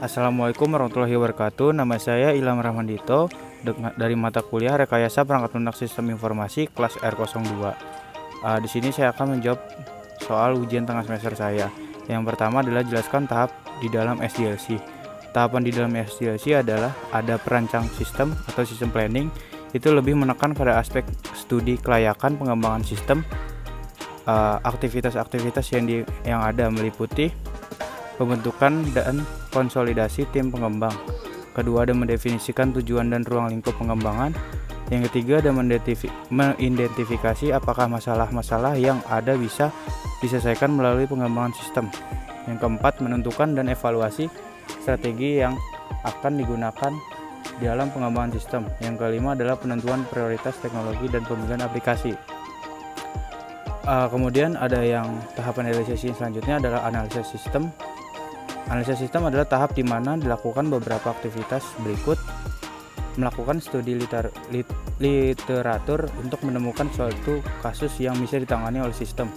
Assalamualaikum warahmatullahi wabarakatuh. Nama saya Ilham Rahmandito dari mata kuliah Rekayasa Perangkat Lunak Sistem Informasi kelas R02. Di sini saya akan menjawab soal ujian tengah semester saya. Yang pertama adalah jelaskan tahap di dalam SDLC. Tahapan di dalam SDLC adalah ada perancang sistem atau sistem planning. Itu lebih menekan pada aspek studi kelayakan pengembangan sistem. Aktivitas-aktivitas yang ada meliputi pembentukan dan konsolidasi tim pengembang. Kedua, ada mendefinisikan tujuan dan ruang lingkup pengembangan. Yang ketiga, ada mengidentifikasi apakah masalah-masalah yang ada bisa diselesaikan melalui pengembangan sistem. Yang keempat, menentukan dan evaluasi strategi yang akan digunakan di dalam pengembangan sistem. Yang kelima adalah penentuan prioritas teknologi dan pemilihan aplikasi. Kemudian ada yang tahapan analisis selanjutnya adalah analisis sistem. Analisis sistem adalah tahap di mana dilakukan beberapa aktivitas berikut: melakukan studi literatur untuk menemukan suatu kasus yang bisa ditangani oleh sistem.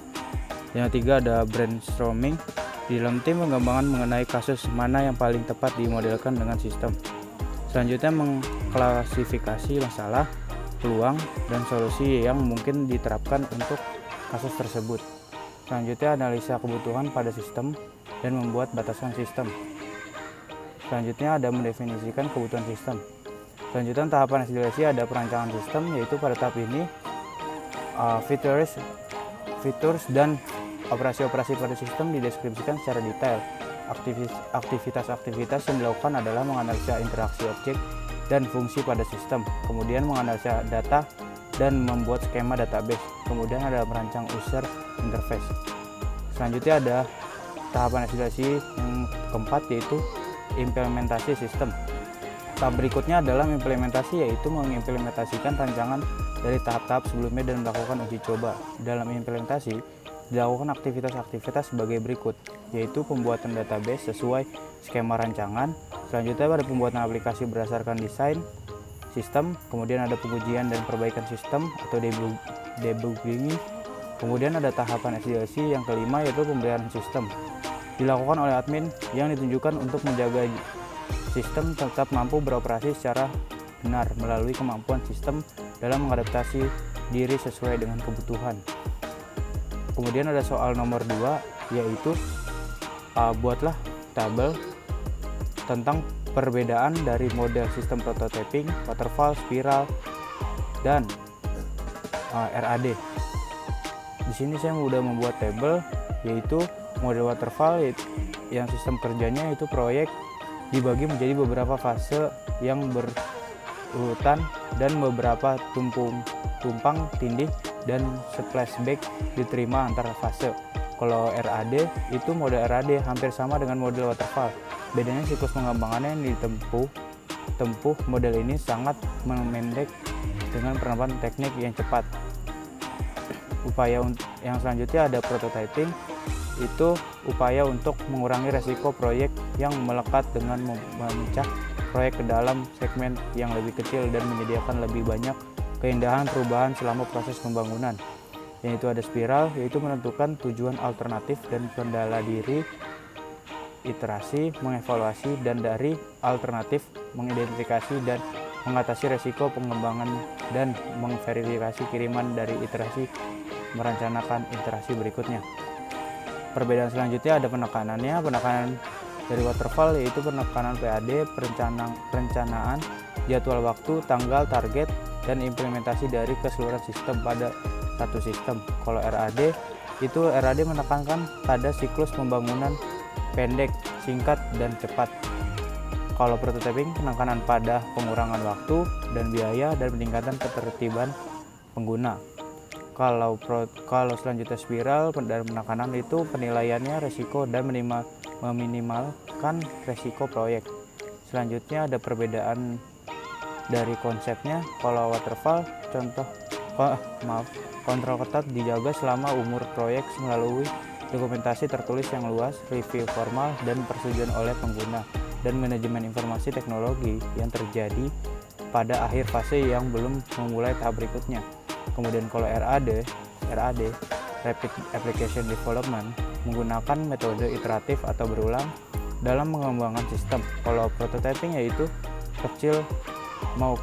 Yang ketiga ada brainstorming di dalam tim pengembangan mengenai kasus mana yang paling tepat dimodelkan dengan sistem. Selanjutnya mengklasifikasi masalah, peluang, dan solusi yang mungkin diterapkan untuk kasus tersebut. Selanjutnya analisa kebutuhan pada sistem dan membuat batasan sistem. Selanjutnya ada mendefinisikan kebutuhan sistem. Selanjutnya tahapan SDLC ada perancangan sistem, yaitu pada tahap ini fitur dan operasi-operasi pada sistem dideskripsikan secara detail. Aktivitas-aktivitas yang dilakukan adalah menganalisa interaksi objek dan fungsi pada sistem, kemudian menganalisa data dan membuat skema database. Kemudian ada merancang user interface. Selanjutnya ada tahapan SDLC yang keempat, yaitu implementasi sistem. Tahap berikutnya adalah implementasi, yaitu mengimplementasikan rancangan dari tahap-tahap sebelumnya dan melakukan uji coba. Dalam implementasi dilakukan aktivitas-aktivitas sebagai berikut, yaitu pembuatan database sesuai skema rancangan. Selanjutnya ada pembuatan aplikasi berdasarkan desain sistem. Kemudian ada pengujian dan perbaikan sistem atau debugging. Kemudian ada tahapan SDLC yang kelima, yaitu pemeliharaan sistem. Dilakukan oleh admin yang ditunjukkan untuk menjaga sistem tetap mampu beroperasi secara benar melalui kemampuan sistem dalam mengadaptasi diri sesuai dengan kebutuhan. Kemudian ada soal nomor 2, yaitu buatlah tabel tentang perbedaan dari model sistem prototyping, waterfall, spiral, dan RAD. Di sini saya sudah membuat tabel, yaitu model waterfall yang sistem kerjanya itu proyek dibagi menjadi beberapa fase yang berurutan dan beberapa tumpang tindih dan splashback diterima antar fase. Kalau RAD itu model RAD hampir sama dengan model waterfall. Bedanya siklus pengembangannya yang ditempuh model ini sangat memendek dengan penerapan teknik yang cepat. Upaya yang selanjutnya ada prototyping, itu upaya untuk mengurangi resiko proyek yang melekat dengan memecah proyek ke dalam segmen yang lebih kecil dan menyediakan lebih banyak keindahan perubahan selama proses pembangunan. Yaitu ada spiral, yaitu menentukan tujuan alternatif dan kendala diri, iterasi, mengevaluasi, dan dari alternatif mengidentifikasi dan mengatasi resiko pengembangan dan memverifikasi kiriman dari iterasi, merencanakan iterasi berikutnya. Perbedaan selanjutnya ada penekanannya. Penekanan dari waterfall yaitu penekanan PAD, perencanaan, jadwal waktu, tanggal, target, dan implementasi dari keseluruhan sistem pada satu sistem. Kalau RAD menekankan pada siklus pembangunan pendek, singkat, dan cepat. Kalau prototyping penekanan pada pengurangan waktu dan biaya dan peningkatan ketertiban pengguna. Kalau selanjutnya spiral dan penekanan itu penilaiannya resiko dan meminimalkan resiko proyek. Selanjutnya ada perbedaan dari konsepnya. Kalau waterfall kontrol ketat dijaga selama umur proyek melalui dokumentasi tertulis yang luas, review formal, dan persetujuan oleh pengguna, dan manajemen informasi teknologi yang terjadi pada akhir fase yang belum memulai tahap berikutnya. Kemudian kalau RAD Rapid Application Development menggunakan metode iteratif atau berulang dalam mengembangkan sistem. Kalau prototyping yaitu kecil mock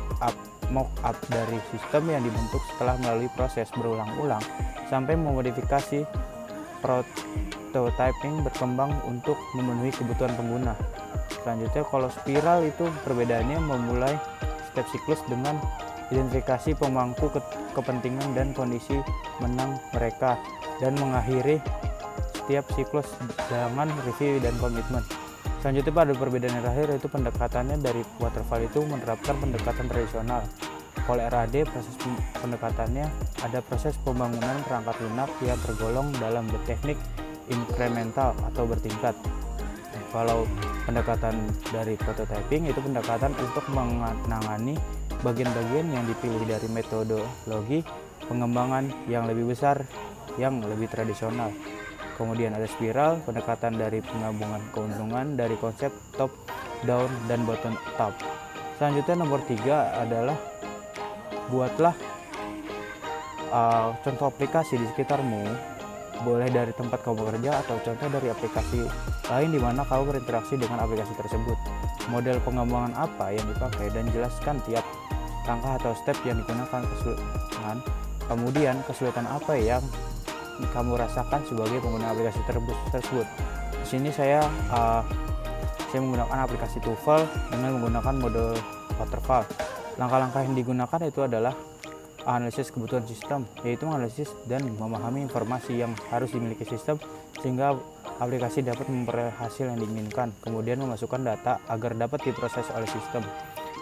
up dari sistem yang dibentuk setelah melalui proses berulang-ulang sampai memodifikasi. Prototyping berkembang untuk memenuhi kebutuhan pengguna. Selanjutnya kalau spiral itu perbedaannya memulai step siklus dengan identifikasi pemangku kepentingan dan kondisi menang mereka, dan mengakhiri setiap siklus dengan review dan komitmen. Selanjutnya pada perbedaan yang terakhir yaitu pendekatannya dari waterfall itu menerapkan pendekatan tradisional. Kalau RAD proses pendekatannya ada proses pembangunan perangkat lunak yang tergolong dalam teknik inkremental atau bertingkat. Kalau pendekatan dari prototyping itu pendekatan untuk menangani bagian-bagian yang dipilih dari metodologi pengembangan yang lebih besar yang lebih tradisional. Kemudian ada spiral, pendekatan dari penggabungan keuntungan dari konsep top down dan bottom up. Selanjutnya nomor 3 adalah buatlah contoh aplikasi di sekitarmu, boleh dari tempat kamu bekerja atau contoh dari aplikasi lain di mana kamu berinteraksi dengan aplikasi tersebut. Model pengembangan apa yang dipakai dan jelaskan tiap langkah atau step yang digunakan kesulitan. Kemudian kesulitan apa yang kamu rasakan sebagai pengguna aplikasi tersebut. Di sini saya menggunakan aplikasi TOEFL dengan menggunakan model waterfall. Langkah-langkah yang digunakan itu adalah analisis kebutuhan sistem, yaitu menganalisis dan memahami informasi yang harus dimiliki sistem sehingga aplikasi dapat memperoleh hasil yang diinginkan. Kemudian memasukkan data agar dapat diproses oleh sistem.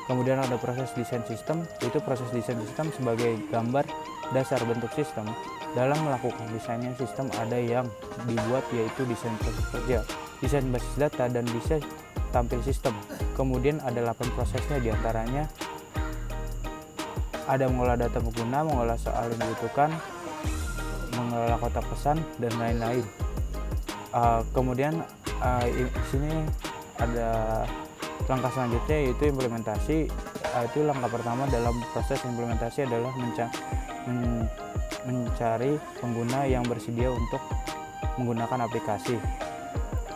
Kemudian ada proses desain sistem, yaitu proses desain sistem sebagai gambar dasar bentuk sistem. Dalam melakukan desainnya sistem ada yang dibuat yaitu desain proses kerja, desain basis data, dan desain tampil sistem. Kemudian ada 8 prosesnya, diantaranya ada mengolah data pengguna, mengolah soal yang dibutuhkan, mengelola kotak pesan, dan lain-lain. Kemudian di sini ada langkah selanjutnya yaitu implementasi. Itu langkah pertama dalam proses implementasi adalah mencari pengguna yang bersedia untuk menggunakan aplikasi.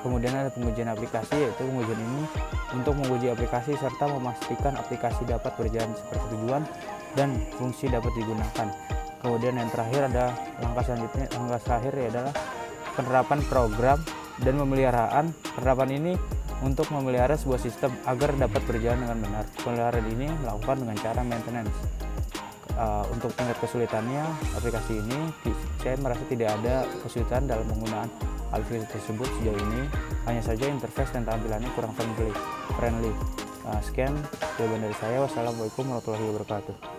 Kemudian ada pengujian aplikasi, yaitu pengujian ini untuk menguji aplikasi serta memastikan aplikasi dapat berjalan seperti tujuan dan fungsi dapat digunakan. Kemudian yang terakhir ada langkah terakhir adalah penerapan program dan pemeliharaan. Penerapan ini untuk memelihara sebuah sistem agar dapat berjalan dengan benar. Pemeliharaan ini dilakukan dengan cara maintenance. Untuk tingkat kesulitannya aplikasi ini, saya merasa tidak ada kesulitan dalam penggunaan aplikasi tersebut sejauh ini. Hanya saja interface dan tampilannya kurang friendly. Sekian jawaban dari saya. Wassalamualaikum warahmatullahi wabarakatuh.